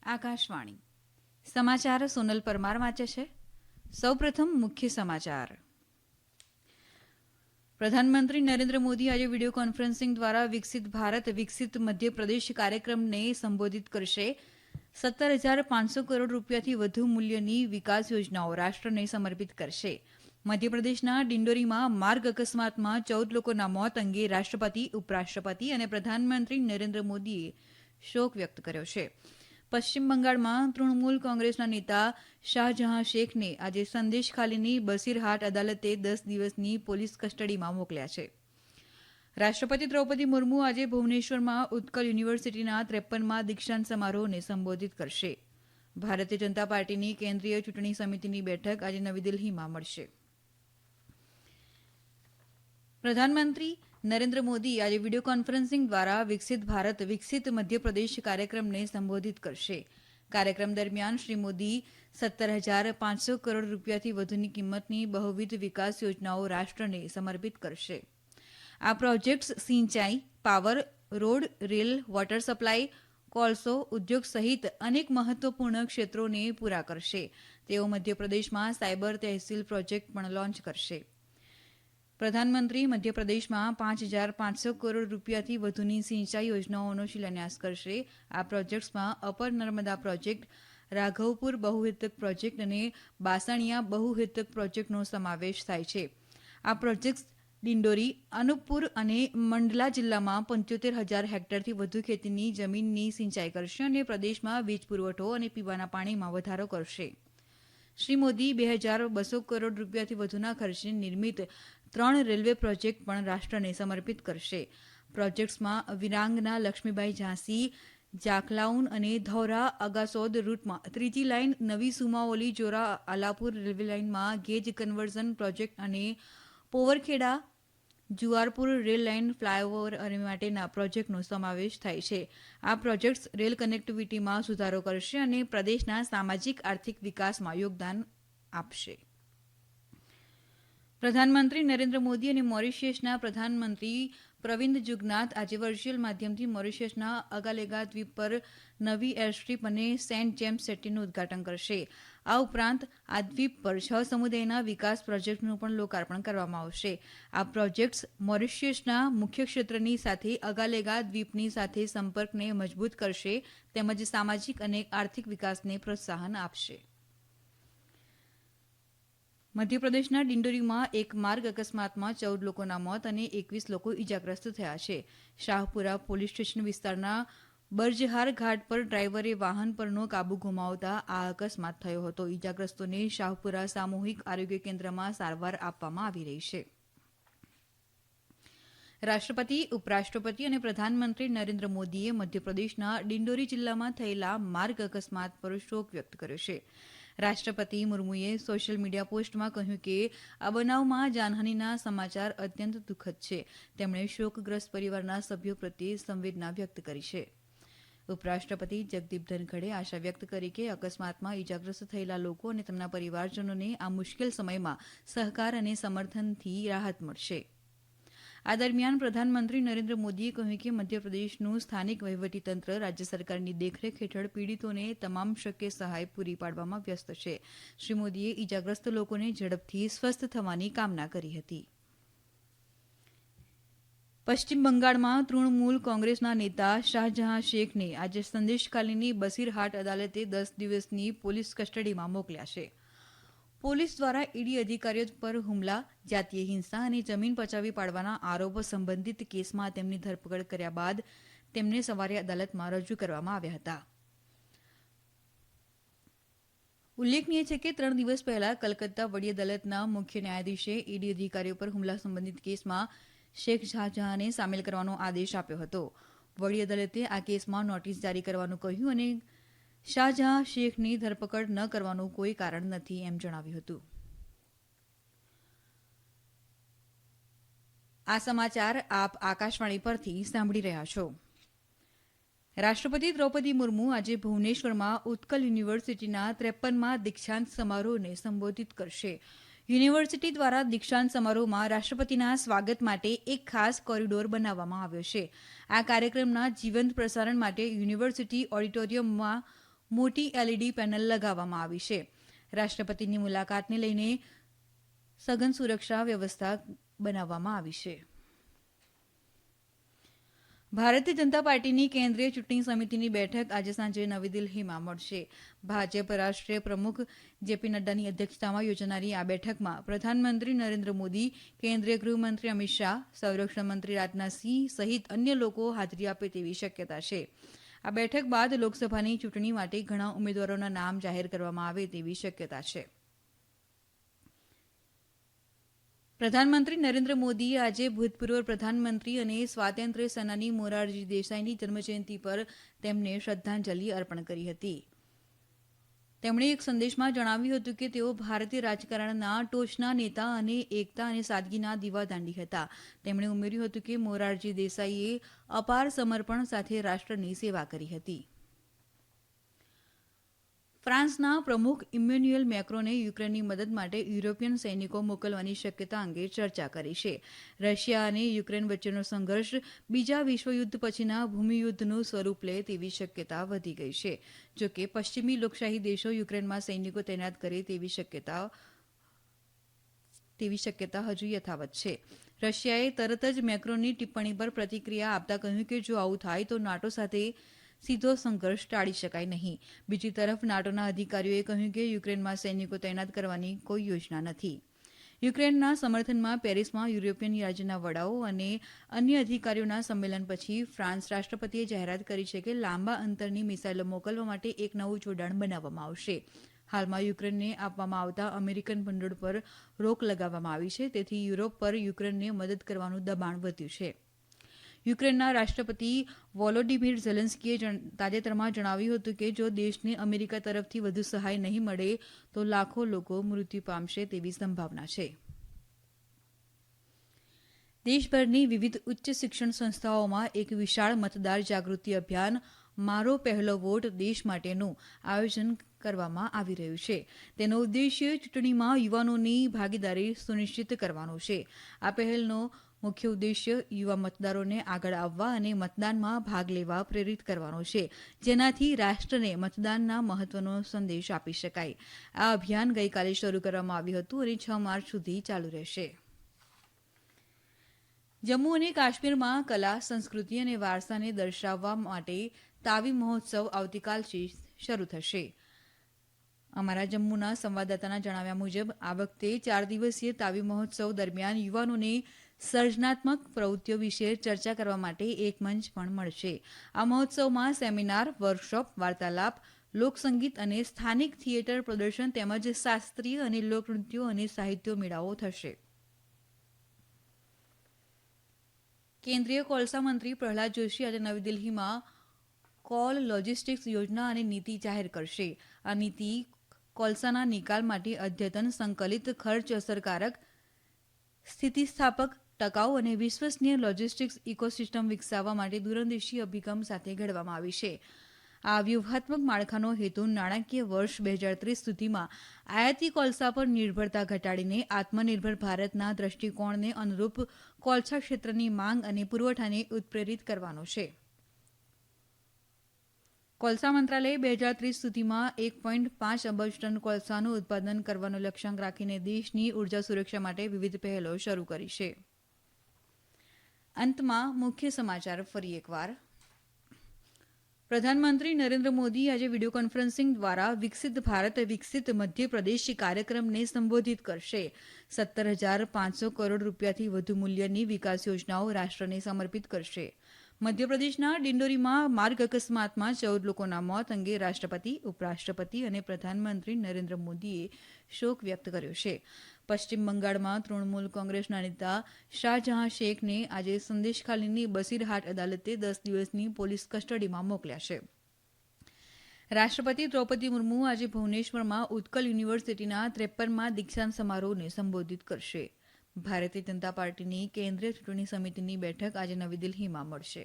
આકાશવાણી સમાચાર સોનલ પરમાર વાંચે છે. સૌપ્રથમ મુખ્ય સમાચાર. પ્રધાનમંત્રી નરેન્દ્ર મોદી આજે વીડિયો કોન્ફરન્સિંગ દ્વારા વિકસિત ભારત વિકસિત મધ્યપ્રદેશ કાર્યક્રમને સંબોધિત કરશે. 17,500 કરોડ રૂપિયાથી વધુ મૂલ્યની વિકાસ યોજનાઓ રાષ્ટ્રને સમર્પિત કરશે. મધ્યપ્રદેશના ડિંડોરીમાં માર્ગ અકસ્માતમાં 14 લોકોના મોત અંગે રાષ્ટ્રપતિ, ઉપરાષ્ટ્રપતિ અને પ્રધાનમંત્રી નરેન્દ્ર મોદીએ શોક વ્યક્ત કર્યો છે. પશ્ચિમ બંગાળમાં તૃણમૂલ કોંગ્રેસના નેતા શાહજહાં શેખને આજે સંદેશખાલીની બસીરહાટ અદાલતે 10 દિવસની પોલીસ કસ્ટડીમાં મોકલ્યા છે. રાષ્ટ્રપતિ દ્રૌપદી મુર્મુ આજે ભુવનેશ્વરમાં ઉત્કલ યુનિવર્સિટીના 53મા દીક્ષાંત સમારોહને સંબોધિત કરશે. ભારતીય જનતા પાર્ટીની કેન્દ્રીય ચૂંટણી સમિતિની બેઠક આજે નવી દિલ્હીમાં મળશે. પ્રધાનમંત્રી નરેન્દ્ર મોદી આજે વીડિયો કોન્ફરન્સિંગ દ્વારા વિકસિત ભારત વિકસિત મધ્યપ્રદેશ કાર્યક્રમને સંબોધિત કરશે. કાર્યક્રમ દરમિયાન શ્રી મોદી 17,500 કરોડ રૂપિયાથી વધુની કિંમતની બહુવિધ વિકાસ યોજનાઓ રાષ્ટ્રને સમર્પિત કરશે. આ પ્રોજેક્ટ્સ સિંચાઈ, power, road, rail, water supply, કોલસો, ઉદ્યોગ સહિત અનેક મહત્વપૂર્ણ ક્ષેત્રોને પૂરા કરશે. તેઓ મધ્યપ્રદેશમાં સાયબર તહેસીલ પ્રોજેક્ટ પણ લોન્ચ કરશે. પ્રધાનમંત્રી મધ્યપ્રદેશમાં 5,500 કરોડ રૂપિયાથી વધુની સિંચાઈ યોજનાઓનો શિલાન્યાસ કરશે. આ પ્રોજેક્ટ્સમાં અપર નર્મદા પ્રોજેક્ટ, રાઘવપુર બહુહેતુક પ્રોજેક્ટ અને બાસણિયા બહુહેતુક પ્રોજેક્ટનો સમાવેશ થાય છે. આ પ્રોજેક્ટ્સ ડિંડોરી, અનુપપુર અને મંડલા જિલ્લામાં 75,000 હેક્ટરથી વધુ ખેતીની જમીનની સિંચાઈ કરશે અને પ્રદેશમાં વીજ પુરવઠો અને પીવાના પાણીમાં વધારો કરશે. શ્રી મોદી 2,200 કરોડ રૂપિયાથી વધુના ખર્ચે નિર્મિત 3 રેલવે પ્રોજેક્ટ પણ રાષ્ટ્રને સમર્પિત કરશે. પ્રોજેક્ટ્સમાં વિરાંગના લક્ષ્મીબાઈ ઝાંસી, જાખલાઉન અને ધૌરા અગાસોદ રૂટમાં ત્રીજી લાઇન, નવી સુમાઓલી જોરા આલાપુર રેલવે લાઇનમાં ગેજ કન્વર્ઝન પ્રોજેક્ટ અને પોવરખેડા જુઆરપુર રેલ લાઇન ફ્લાયઓવર માટેના પ્રોજેક્ટનો સમાવેશ થાય છે. આ પ્રોજેક્ટ્સ રેલ કનેક્ટિવિટીમાં સુધારો કરશે અને પ્રદેશના સામાજિક આર્થિક વિકાસમાં યોગદાન આપશે. પ્રધાનમંત્રી નરેન્દ્ર મોદી અને મોરિશિયસના પ્રધાનમંત્રી પ્રવિન્દ જુગનાથ આજે વર્ચ્યુઅલ માધ્યમથી મોરિશિયસના અગાલેગા દ્વીપ પર નવી એરસ્ટ્રીપ અને સેન્ટ જેમ્સ જેટ્ટીનું ઉદઘાટન કરશે. આ ઉપરાંત આ દ્વીપ પર 6 સમુદાયના વિકાસ પ્રોજેક્ટનું પણ લોકાર્પણ કરવામાં આવશે. આ પ્રોજેક્ટ્સ મોરિશિયસના મુખ્ય ક્ષેત્રની સાથે અગાલેગા દ્વીપની સાથે સંપર્કને મજબૂત કરશે તેમજ સામાજિક અને આર્થિક વિકાસને પ્રોત્સાહન આપશે. મધ્યપ્રદેશના ડિંડોરીમાં એક માર્ગ અકસ્માતમાં 14 લોકોના મોત અને 21 લોકો ઇજાગ્રસ્ત થયા છે. શાહપુરા પોલીસ સ્ટેશન વિસ્તારના બર્જહાર ઘાટ પર ડ્રાઈવરે વાહન પરનો કાબુ ગુમાવતા આ અકસ્માત થયો હતો. ઇજાગ્રસ્તોને શાહપુરા સામૂહિક આરોગ્ય કેન્દ્રમાં સારવાર આપવામાં આવી રહી છે. રાષ્ટ્રપતિ, ઉપરાષ્ટ્રપતિ અને પ્રધાનમંત્રી નરેન્દ્ર મોદીએ મધ્યપ્રદેશના ડિંડોરી જિલ્લામાં થયેલા માર્ગ અકસ્માત પર શોક વ્યક્ત કર્યો છે. રાષ્ટ્રપતિ મુર્મુએ સોશિયલ મીડિયા પોસ્ટમાં કહ્યું કે આ બનાવમાં જાનહાનિના સમાચાર અત્યંત દુઃખદ છે. તેમણે શોકગ્રસ્ત પરિવારના સભ્યો પ્રત્યે સંવેદના વ્યક્ત કરી છે. ઉપરાષ્ટ્રપતિ જગદીપ ધનખડે આશા વ્યક્ત કરી કે અકસ્માતમાં ઇજાગ્રસ્ત થયેલા લોકો અને તેમના પરિવારજનોને આ મુશ્કેલ સમયમાં સહકાર અને સમર્થનથી રાહત મળશે. આ દરમિયાન પ્રધાનમંત્રી નરેન્દ્ર મોદીએ કહ્યું કે મધ્યપ્રદેશનું સ્થાનિક વહીવટીતંત્ર રાજ્ય સરકારની દેખરેખ હેઠળ પીડિતોને તમામ શક્ય સહાય પૂરી પાડવામાં વ્યસ્ત છે. શ્રી મોદીએ ઇજાગ્રસ્ત લોકોને ઝડપથી સ્વસ્થ થવાની કામના કરી હતી. પશ્ચિમ બંગાળમાં તૃણમૂલ કોંગ્રેસના નેતા શાહજહાં શેખને આજે સંદેશખાલીની બસીરહાટ અદાલતે 10 દિવસની પોલીસ કસ્ટડીમાં મોકલ્યા છે. પોલીસ દ્વારા ઈડી અધિકારીઓ પર હુમલા, જાતીય હિંસા અને જમીન પચાવી પાડવાના આરોપો સંબંધિત કેસમાં તેમની ધરપકડ કર્યા બાદ તેમને સવારે અદાલતમાં રજૂ કરવામાં આવ્યા હતા. ઉલ્લેખનીય છે કે 3 દિવસ પહેલા કલકત્તા વડી અદાલતના મુખ્ય ન્યાયાધીશે ઈડી અધિકારીઓ પર હુમલા સંબંધિત કેસમાં શેખ શાહજહાંને સામેલ કરવાનો આદેશ આપ્યો હતો. વડી અદાલતે આ કેસમાં નોટિસ જારી કરવાનું કહ્યું અને શાહજહાં શેખની ધરપકડ ન કરવાનું કોઈ કારણ નથી એમ જણાવ્યું હતું. આ સમાચાર આપ આકાશવાણી પરથી સાંભળી રહ્યા છો. રાષ્ટ્રપતિ દ્રૌપદી મુર્મુ આજે ભુવનેશ્વરમાં ઉત્કલ યુનિવર્સિટીના 53મા દીક્ષાંત સમારોહને સંબોધિત કરશે. યુનિવર્સિટી દ્વારા દીક્ષાંત સમારોહમાં રાષ્ટ્રપતિના સ્વાગત માટે એક ખાસ કોરિડોર બનાવવામાં આવ્યો છે. આ કાર્યક્રમના જીવંત પ્રસારણ માટે યુનિવર્સિટી ઓડિટોરિયમમાં મોટી એલઈડી પેનલ લગાવવામાં આવી છે. રાષ્ટ્રપતિની મુલાકાતને લઈને સઘન સુરક્ષા વ્યવસ્થા બનાવવામાં આવી છે. ભારતીય જનતા પાર્ટીની કેન્દ્રીય ચૂંટણી સમિતિની બેઠક આજે સાંજે નવી દિલ્હીમાં મળશે. ભાજપ રાષ્ટ્રીય પ્રમુખ જેપી નડ્ડાની અધ્યક્ષતામાં યોજાનારી આ બેઠકમાં પ્રધાનમંત્રી નરેન્દ્ર મોદી, કેન્દ્રીય ગૃહમંત્રી અમિત શાહ, સંરક્ષણ મંત્રી રાજનાથસિંહ સહિત અન્ય લોકો હાજરી આપે તેવી શક્યતા છે. આ બેઠક બાદ લોકસભાની ચૂંટણી માટે ઘણા ઉમેદવારોના નામ જાહેર કરવામાં આવે તેવી શક્યતા છે. પ્રધાનમંત્રી નરેન્દ્ર મોદીએ આજે ભૂતપૂર્વ પ્રધાનમંત્રી અને સ્વાતંત્ર્ય સેનાની મોરારજી દેસાઈની જન્મજયંતિ પર તેમને શ્રદ્ધાંજલિ અર્પણ કરી હતી. તેમણે એક સંદેશમાં જણાવ્યું હતું કે તેઓ ભારતીય રાજકારણના ટોચના નેતા અને એકતા અને સાદગીના દીવાદાંડી હતા. તેમણે ઉમેર્યું હતું કે મોરારજી દેસાઈએ અપાર સમર્પણ સાથે રાષ્ટ્રની સેવા કરી હતી. ફ્રાન્સના પ્રમુખ ઇમેન્યુએલ મેક્રોને યુક્રેનની મદદ માટે યુરોપિયન સૈનિકો મોકલવાની શક્યતા અંગે ચર્ચા કરી છે. રશિયા અને યુક્રેન વચ્ચેનો સંઘર્ષ બીજા વિશ્વયુદ્ધ પછીના ભૂમિયુદ્ધનું સ્વરૂપ લે તેવી શક્યતા વધી ગઈ છે. જોકે પશ્ચિમી લોકશાહી દેશો યુક્રેનમાં સૈનિકો તૈનાત કરે તેવી શક્યતા હજુ યથાવત છે. રશિયાએ તરત જ મેક્રોનની ટિપ્પણી પર પ્રતિક્રિયા આપતા કહ્યું કે જો આવું થાય તો નાટો સાથે સીધો સંઘર્ષ ટાળી શકાય નહીં. બીજી તરફ નાટોના અધિકારીઓએ કહ્યું કે યુક્રેનમાં સૈનિકો તૈનાત કરવાની કોઈ યોજના નથી. યુક્રેનના સમર્થનમાં પેરિસમાં યુરોપિયન રાજ્યના વડાઓ અને અન્ય અધિકારીઓના સંમેલન પછી ફ્રાન્સ રાષ્ટ્રપતિએ જાહેરાત કરી છે કે લાંબા અંતરની મિસાઇલો મોકલવા માટે એક નવું જોડાણ બનાવવામાં આવશે. હાલમાં યુક્રેનને આપવામાં આવતા અમેરિકન ભંડોળ પર રોક લગાવવામાં આવી છે. તેથી યુરોપ પર યુક્રેનને મદદ કરવાનું દબાણ વધ્યું છે. યુક્રેનના રાષ્ટ્રપતિ વોલોડિમીર ઝેલેન્સ્કીએ તાજેતરમાં જણાવ્યું હતું કે જો દેશને અમેરિકા તરફથી વધુ સહાય નહીં મળે તો લાખો લોકો મૃત્યુ પામશે તેવી સંભાવના છે. દેશભરની વિવિધ ઉચ્ચ શિક્ષણ સંસ્થાઓમાં એક વિશાળ મતદાર જાગૃતિ અભિયાન મારો પહેલો વોટ દેશ માટેનું આયોજન કરવામાં આવી રહ્યું છે. તેનો ઉદ્દેશ્ય ચૂંટણીમાં યુવાનોની ભાગીદારી સુનિશ્ચિત કરવાનો છે. આ પહેલનો મુખ્ય ઉદ્દેશ્ય યુવા મતદારોને આગળ આવવા અને મતદાનમાં ભાગ લેવા પ્રેરિત કરવાનો છે, જેનાથી રાષ્ટ્રને મતદાનના મહત્વનો સંદેશ આપી શકાય. આ અભિયાન ગઈકાલે શરૂ કરવામાં આવ્યું હતું અને 6 માર્ચ સુધી ચાલુ રહેશે. જમ્મુ અને કાશ્મીરમાં કલા, સંસ્કૃતિ અને વારસાને દર્શાવવા માટે તાવી મહોત્સવ આવતીકાલથી શરૂ થશે. અમારા જમ્મુના સંવાદદાતાના જણાવ્યા મુજબ આ વખતે 4 દિવસીય તાવી મહોત્સવ દરમિયાન યુવાનોને સર્જનાત્મક પ્રવૃત્તિઓ વિશે ચર્ચા કરવા માટે એક મંચ પણ મળશે. આ મહોત્સવમાં સેમિનાર, વર્કશોપ, વાર્તાલાપ, લોકસંગીત અને સ્થાનિક થિયેટર પ્રદર્શન તેમજ શાસ્ત્રીય અને લોકનૃત્યો અને સાહિત્ય મેળાઓ થશે. કેન્દ્રીય કોલસા મંત્રી પ્રહલાદ જોશી આજે નવી દિલ્હીમાં કોલ લોજિસ્ટિક્સ યોજના અને નીતિ જાહેર કરશે. આ નીતિ કોલસાના નિકાલ માટે અદ્યતન, સંકલિત, ખર્ચ અસરકારક, સ્થિતિસ્થાપક, ટકાઉ અને વિશ્વસનીય લોજિસ્ટિક્સ ઇકોસિસ્ટમ વિકસાવવા માટે દૂરંદેશી અભિગમ સાથે ઘડવામાં આવી છે. આ વ્યૂહાત્મક માળખાનો હેતુ નાણાકીય વર્ષ 2030 સુધીમાં આયાતી કોલસા પર નિર્ભરતા ઘટાડીને આત્મનિર્ભર ભારતના દ્રષ્ટિકોણને અનુરૂપ કોલસા ક્ષેત્રની માંગ અને પુરવઠાને ઉત્પ્રેરિત કરવાનો છે. કોલસા મંત્રાલયે 2030 સુધીમાં 1.5 અબજ ટન કોલસાનું ઉત્પાદન કરવાનો લક્ષ્યાંક રાખીને દેશની ઉર્જા સુરક્ષા માટે વિવિધ પહેલો શરૂ કરી છે. અંતમાં મુખ્ય સમાચાર ફરી એકવાર. પ્રધાનમંત્રી નરેન્દ્ર મોદી આજે વિડીયો કોન્ફરન્સિંગ દ્વારા વિકસિત ભારત વિકસિત મધ્યપ્રદેશ કાર્યક્રમને સંબોધિત કરશે. 17,500 કરોડ રૂપિયાથી વધુ મૂલ્યની વિકાસ યોજનાઓ રાષ્ટ્રને સમર્પિત કરશે. મધ્યપ્રદેશના ડિંડોરીમાં માર્ગ અકસ્માતમાં 14 લોકોના મોત અંગે રાષ્ટ્રપતિ, ઉપરાષ્ટ્રપતિ અને પ્રધાનમંત્રી નરેન્દ્ર મોદીએ શોક વ્યક્ત કર્યો છે. પશ્ચિમ બંગાળમાં તૃણમૂલ કોંગ્રેસના નેતા શાહજહાં શેખને આજે સંદેશખાલીની બસીરહાટ અદાલતે 10 દિવસની પોલીસ કસ્ટડીમાં મોકલ્યા છે. રાષ્ટ્રપતિ દ્રૌપદી મુર્મુ આજે ભુવનેશ્વરમાં ઉત્કલ યુનિવર્સિટીના 53મા દીક્ષાંત સમારોહને સંબોધિત કરશે. ભારતીય જનતા પાર્ટીની કેન્દ્રીય ચૂંટણી સમિતિની બેઠક આજે નવી દિલ્હીમાં મળશે.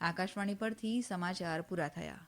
આકાશવાણી પરથી સમાચાર પૂરા થયા.